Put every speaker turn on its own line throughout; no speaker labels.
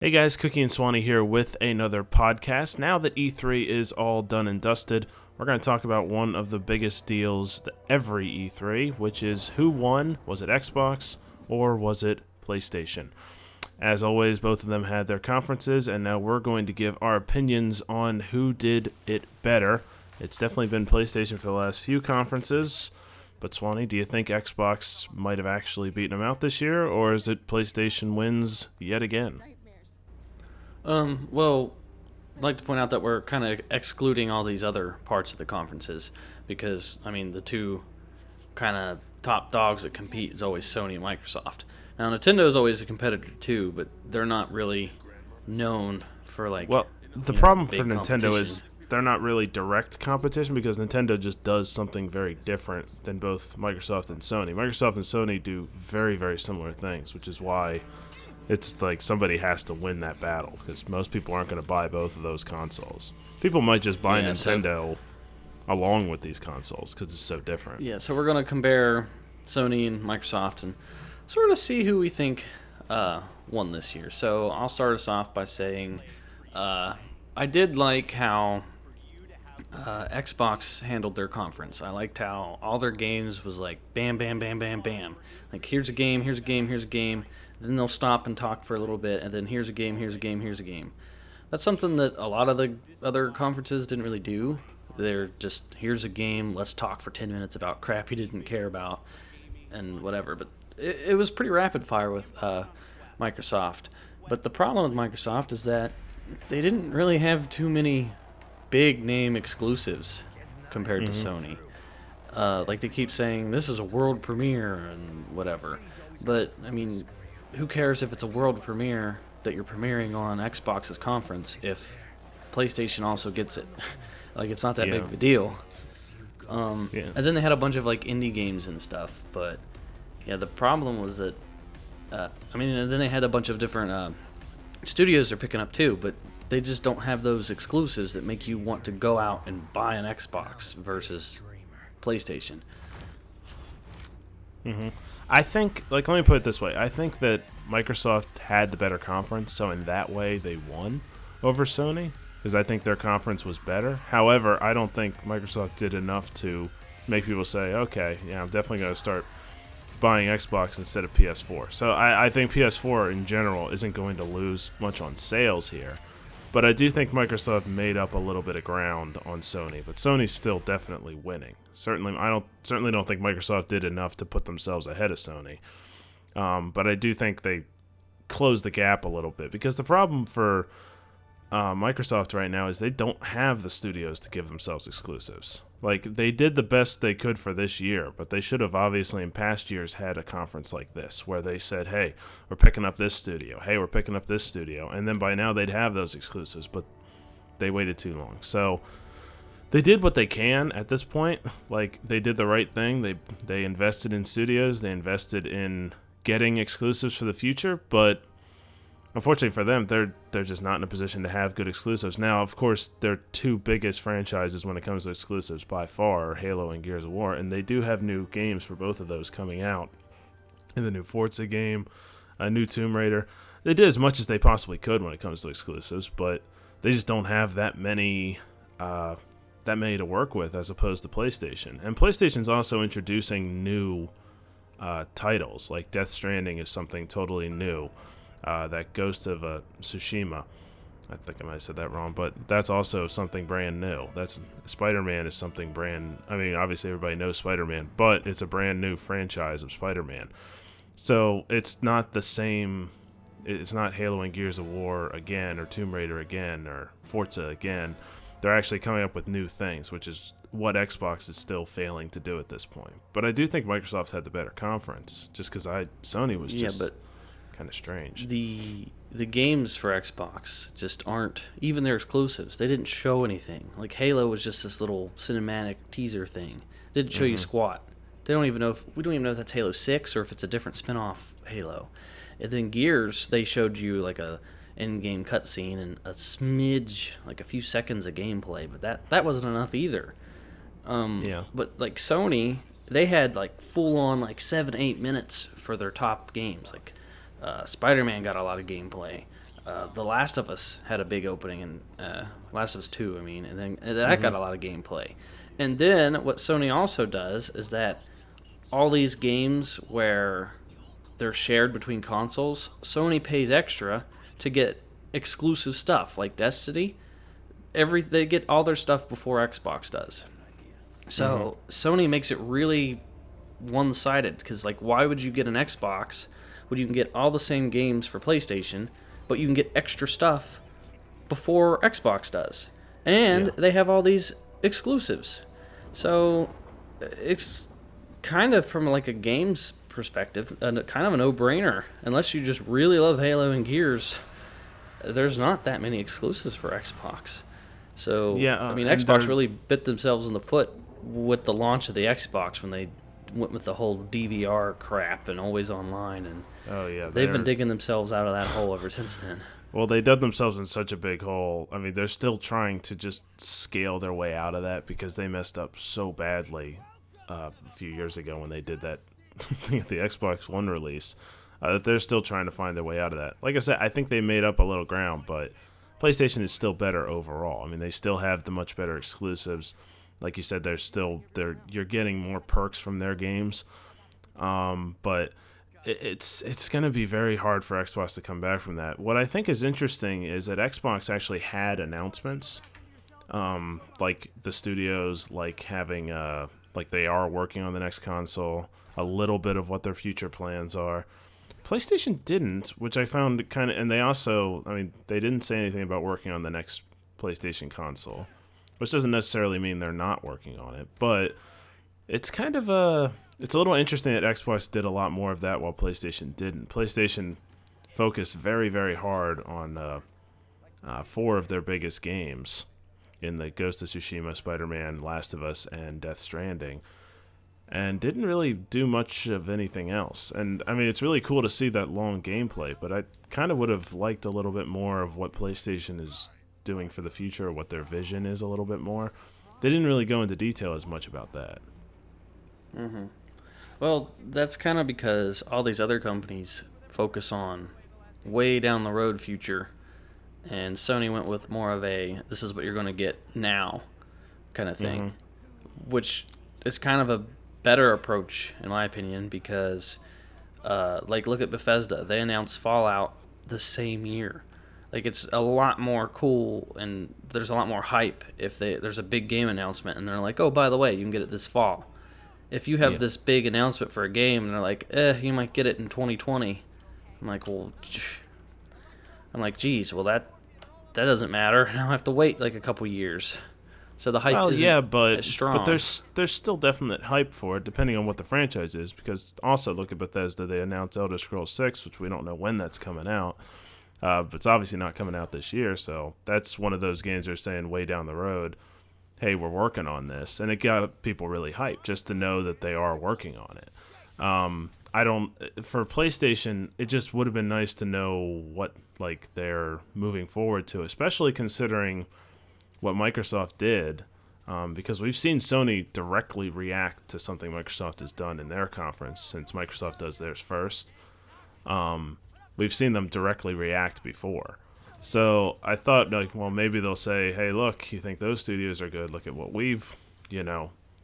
Hey guys, Cookie and Swanee here with another podcast. Now that E3 is all done and dusted, we're going to talk about one of the biggest deals every E3, which is who won? Was it Xbox or was it PlayStation? As always, both of them had their conferences, and now we're going to give our opinions on who did it better. It's definitely been PlayStation for the last few conferences. But Swanee, do you think Xbox might have actually beaten them out this year, or is it PlayStation wins yet again?
Well, I'd like to point out that we're kind of excluding all these other parts of the conferences because, the two kind of top dogs that compete is always Sony and Microsoft. Now, Nintendo is always a competitor too, but they're not really known for
The problem for
big
Nintendo is
competition.
they're not really direct competition because Nintendo just does something very different than both Microsoft and Sony. Microsoft and Sony do very, very similar things, which is why it's like somebody has to win that battle because most people aren't going to buy both of those consoles. People might just buy Nintendo along with these consoles because it's so different.
Yeah, so we're going to compare Sony and Microsoft and sort of see who we think won this year. So I'll start us off by saying I did like how Xbox handled their conference. I liked how all their games was like bam, bam, bam, bam, bam. Like here's a game, here's a game, here's a game. Then they'll stop and talk for a little bit, and then here's a game, here's a game, here's a game. That's something that a lot of the other conferences didn't really do. They're just, here's a game, let's talk for 10 minutes about crap you didn't care about, and whatever. But it was pretty rapid fire with Microsoft. But the problem with Microsoft is that they didn't really have too many big name exclusives compared to Sony. Like they keep saying, this is a world premiere and whatever. But, who cares if it's a world premiere that you're premiering on Xbox's conference if PlayStation also gets it? Like, it's not that big of a deal. And then they had a bunch of, indie games and stuff. But, yeah, the problem was that, and then they had a bunch of different studios they're picking up, too. But they just don't have those exclusives that make you want to go out and buy an Xbox versus PlayStation.
I think, let me put it this way. I think that Microsoft had the better conference, so in that way they won over Sony, because I think their conference was better. However, I don't think Microsoft did enough to make people say, okay, yeah, I'm definitely going to start buying Xbox instead of PS4. So I think PS4 in general isn't going to lose much on sales here. But I do think Microsoft made up a little bit of ground on Sony, but Sony's still definitely winning. I certainly don't think Microsoft did enough to put themselves ahead of Sony. But I do think they closed the gap a little bit because the problem for Microsoft right now is they don't have the studios to give themselves exclusives. Like, they did the best they could for this year, but they should have obviously in past years had a conference like this where they said, hey, we're picking up this studio. Hey, we're picking up this studio. And then by now they'd have those exclusives, but they waited too long. So they did what they can at this point. Like, they did the right thing. They invested in studios. They invested in getting exclusives for the future, but unfortunately for them, they're just not in a position to have good exclusives. Now, of course, their two biggest franchises when it comes to exclusives by far are Halo and Gears of War, and they do have new games for both of those coming out. And the new Forza game, a new Tomb Raider. They did as much as they possibly could when it comes to exclusives, but they just don't have that many to work with as opposed to PlayStation. And PlayStation's also introducing new titles, like Death Stranding is something totally new. That Ghost of Tsushima. I think I might have said that wrong, but that's also something brand new. That's Spider-Man is something obviously everybody knows Spider-Man, but it's a brand new franchise of Spider-Man. So it's not the same. It's not Halo and Gears of War again, or Tomb Raider again, or Forza again. They're actually coming up with new things, which is what Xbox is still failing to do at this point. But I do think Microsoft's had the better conference, just because Sony was just kind of strange.
The games for Xbox just aren't, even their exclusives, they didn't show anything. Like Halo was just this little cinematic teaser thing. They didn't show you squat. We don't even know if that's Halo 6 or if it's a different spin-off Halo. And then Gears, they showed you like a in-game cutscene and a smidge, like a few seconds of gameplay, but that wasn't enough either. But like Sony, they had like full-on like 7-8 minutes for their top games. Like Spider-Man got a lot of gameplay. The Last of Us had a big opening, and Last of Us 2, I mean, and that got a lot of gameplay. And then what Sony also does is that all these games where they're shared between consoles, Sony pays extra to get exclusive stuff like Destiny. They get all their stuff before Xbox does. So Sony makes it really one-sided because, like, why would you get an Xbox when you can get all the same games for PlayStation, but you can get extra stuff before Xbox does? And they have all these exclusives. So it's kind of, from like a games perspective, kind of a no-brainer. Unless you just really love Halo and Gears, there's not that many exclusives for Xbox. So, I mean, Xbox really bit themselves in the foot with the launch of the Xbox when they went with the whole DVR crap and always online. And they've been digging themselves out of that hole ever since then.
Well, they dug themselves in such a big hole. I mean, they're still trying to just scale their way out of that because they messed up so badly a few years ago when they did that thing at the Xbox One release. That they're still trying to find their way out of that. Like I said, I think they made up a little ground, but PlayStation is still better overall. I mean, they still have the much better exclusives. Like you said, you're getting more perks from their games. But it's going to be very hard for Xbox to come back from that. What I think is interesting is that Xbox actually had announcements, like the studios, like having like they are working on the next console, a little bit of what their future plans are. PlayStation didn't, which I found kind of, and they also, I mean, they didn't say anything about working on the next PlayStation console, which doesn't necessarily mean they're not working on it, but it's kind of it's a little interesting that Xbox did a lot more of that while PlayStation didn't. PlayStation focused very, very hard on 4 of their biggest games in the Ghost of Tsushima, Spider-Man, Last of Us, and Death Stranding, and didn't really do much of anything else. And, I mean, it's really cool to see that long gameplay, but I kind of would have liked a little bit more of what PlayStation is doing for the future, what their vision is a little bit more. They didn't really go into detail as much about that.
Mm-hmm. Well, that's kind of because all these other companies focus on way down the road future, and Sony went with more of a, this is what you're going to get now kind of thing, which is kind of a better approach, in my opinion, because, like, look at Bethesda. They announced Fallout the same year. Like, it's a lot more cool, and there's a lot more hype if there's a big game announcement, and they're like, oh, by the way, you can get it this fall. If you have this big announcement for a game, and they're like, you might get it in 2020. I'm like, geez, well, that doesn't matter. I'll have to wait, like, a couple years. So the hype isn't as strong.
But there's still definite hype for it, depending on what the franchise is. Because also, look at Bethesda. They announced Elder Scrolls 6, which we don't know when that's coming out. But it's obviously not coming out this year. So that's one of those games they're saying way down the road, hey, we're working on this. And it got people really hyped just to know that they are working on it. For PlayStation, it just would have been nice to know what, like, they're moving forward to, especially considering what Microsoft did, because we've seen Sony directly react to something Microsoft has done in their conference since Microsoft does theirs first. We've seen them directly react before. So I thought, like, well, maybe they'll say, hey, look, you think those studios are good? Look at what we've,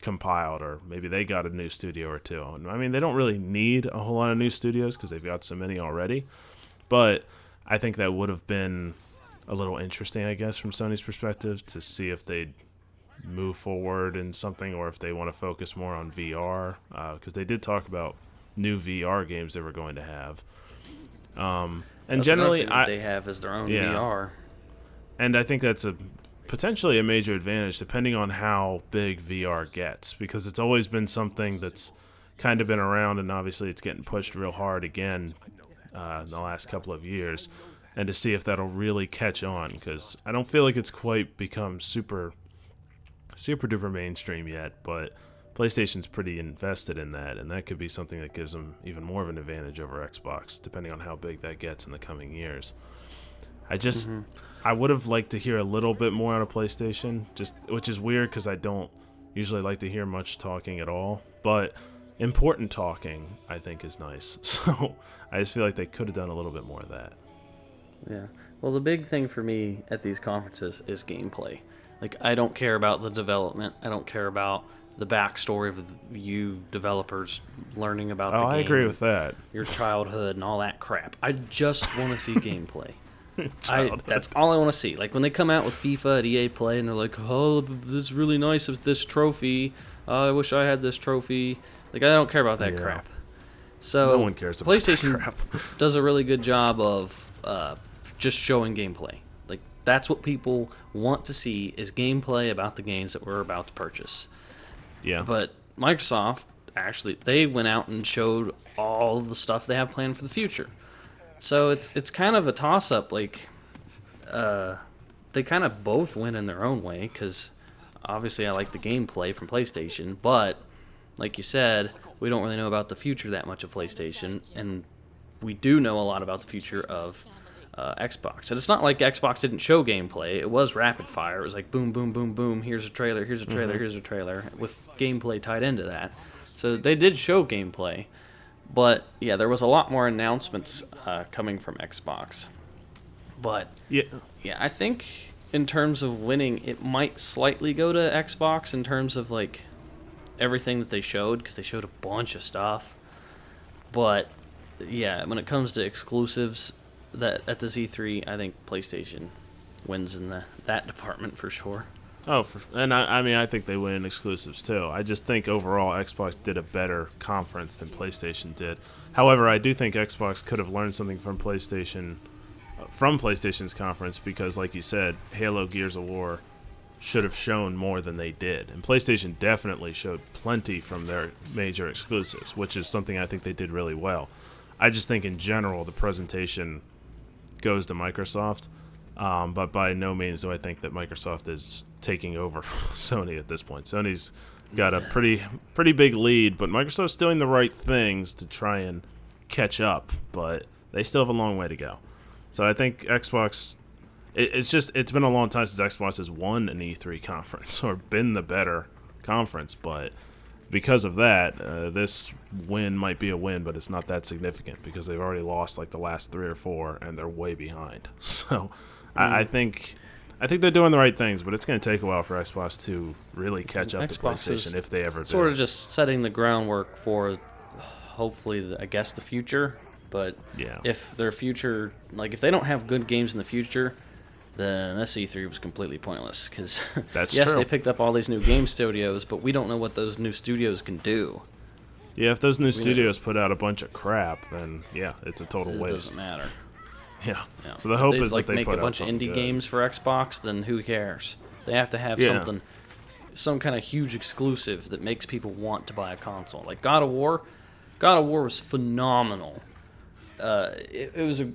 compiled, or maybe they got a new studio or two. I mean, they don't really need a whole lot of new studios because they've got so many already, but I think that would have been a little interesting, I guess, from Sony's perspective, to see if they'd move forward in something or if they want to focus more on VR, because they did talk about new VR games they were going to have. And
that's
generally,
they have is their own VR.
And I think that's potentially a major advantage depending on how big VR gets, because it's always been something that's kind of been around, and obviously it's getting pushed real hard again in the last couple of years. And to see if that'll really catch on, because I don't feel like it's quite become super duper mainstream yet, but PlayStation's pretty invested in that, and that could be something that gives them even more of an advantage over Xbox, depending on how big that gets in the coming years. I would have liked to hear a little bit more out of PlayStation, which is weird because I don't usually like to hear much talking at all, but important talking, I think, is nice. So I just feel like they could have done a little bit more of that.
Yeah. Well, the big thing for me at these conferences is gameplay. Like, I don't care about the development. I don't care about the backstory of you developers learning about
Oh,
the
I
game,
agree with that.
your childhood, and all that crap. I just want to see gameplay.
Childhood.
That's all I want to see. Like, when they come out with FIFA at EA Play and they're like, oh, this is really nice with this trophy. I wish I had this trophy. Like, I don't care about that
Yeah.
crap. So
No one cares about
PlayStation
that crap.
does a really good job of just showing gameplay. Like, that's what people want to see, is gameplay about the games that we're about to purchase.
Yeah.
But Microsoft, actually, they went out and showed all the stuff they have planned for the future. So it's kind of a toss-up. Like, they kind of both win in their own way, because obviously I like the gameplay from PlayStation, but like you said, we don't really know about the future that much of PlayStation, and we do know a lot about the future of Xbox. And it's not like Xbox didn't show gameplay. It was rapid fire. It was like boom, boom, boom, boom. Here's a trailer. Here's a trailer. Here's a trailer, with gameplay tied into that. So they did show gameplay, but yeah, there was a lot more announcements coming from Xbox. But
Yeah.
yeah, I think in terms of winning, it might slightly go to Xbox in terms of like everything that they showed, because they showed a bunch of stuff. But yeah, when it comes to exclusives that at this E3, I think PlayStation wins in that department for sure.
Oh, and I mean, I think they win exclusives too. I just think overall Xbox did a better conference than PlayStation did. However, I do think Xbox could have learned something from PlayStation's conference, because, like you said, Halo, Gears of War should have shown more than they did. And PlayStation definitely showed plenty from their major exclusives, which is something I think they did really well. I just think in general the presentation goes to Microsoft, but by no means do I think that Microsoft is taking over Sony at this point. Sony's got a pretty big lead, but Microsoft's doing the right things to try and catch up, but they still have a long way to go. So I think Xbox, it's been a long time since Xbox has won an E3 conference or been the better conference, but because of that, this win might be a win, but it's not that significant because they've already lost like the last 3 or 4 and they're way behind. So I think they're doing the right things, but it's going to take a while for Xbox to really catch up to PlayStation if they ever do.
Sort of just setting the groundwork for hopefully, I guess, the future. But
Yeah.
if their future, like if they don't have good games in the future, then this E3 was completely pointless. Because
That's
yes,
true.
they picked up all these new game studios, but we don't know what those new studios can do.
Yeah, if those new studios put out a bunch of crap, then yeah, it's a total
It
waste.
doesn't matter.
Yeah.
Yeah.
So the
If
hope
they,
is
like,
that they
make
put
a bunch
out
of indie
something good.
games for Xbox, then who cares? They have to have
Yeah.
some kind of huge exclusive that makes people want to buy a console. Like God of War. God of War was phenomenal. It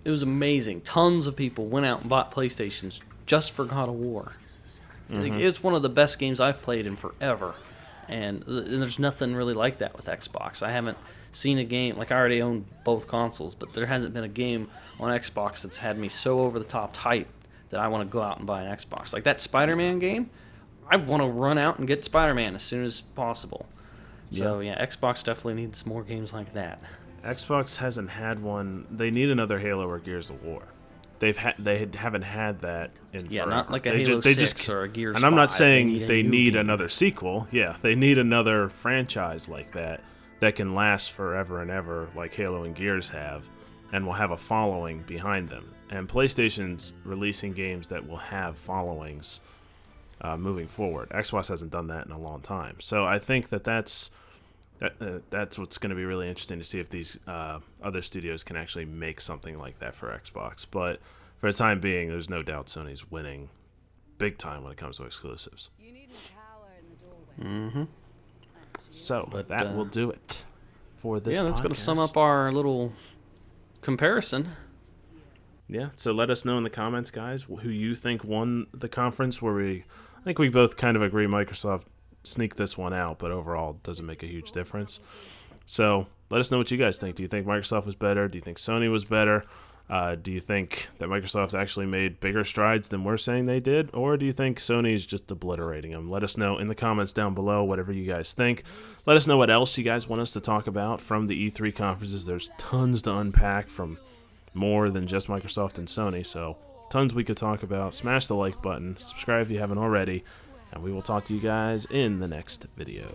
was amazing. Tons of people went out and bought PlayStations just for God of War. Like, it's one of the best games I've played in forever, and there's nothing really like that with Xbox. I haven't seen a game, like I already own both consoles, but there hasn't been a game on Xbox that's had me so over the top hyped that I want to go out and buy an Xbox. Like that Spider-Man game, I want to run out and get Spider-Man as soon as possible. So yeah, Xbox definitely needs more games like that.
Xbox hasn't had one. They need another Halo or Gears of War. They haven't had that in
Yeah,
forever.
not like a
They
Halo
they
6 or a Gears
And I'm not
5.
saying they
a new
need
game.
another sequel. Yeah, they need another franchise like that can last forever and ever, like Halo and Gears have, and will have a following behind them. And PlayStation's releasing games that will have followings moving forward. Xbox hasn't done that in a long time. So I think that's what's going to be really interesting to see if these other studios can actually make something like that for Xbox. But for the time being, there's no doubt Sony's winning big time when it comes to exclusives. So
But,
that will do it for this
Yeah, that's going to sum up
podcast.
our little comparison.
Yeah, so let us know in the comments, guys, who you think won the conference. I think we both kind of agree Microsoft sneaked this one out, but overall it doesn't make a huge difference. So let us know what you guys think. Do you think Microsoft was better? Do you think Sony was better? Do you think that Microsoft actually made bigger strides than we're saying they did? Or do you think Sony is just obliterating them? Let us know in the comments down below, whatever you guys think. Let us know what else you guys want us to talk about from the E3 conferences. There's tons to unpack from more than just Microsoft and Sony, so Tons we could talk about. Smash the like button. Subscribe if you haven't already. And we will talk to you guys in the next video.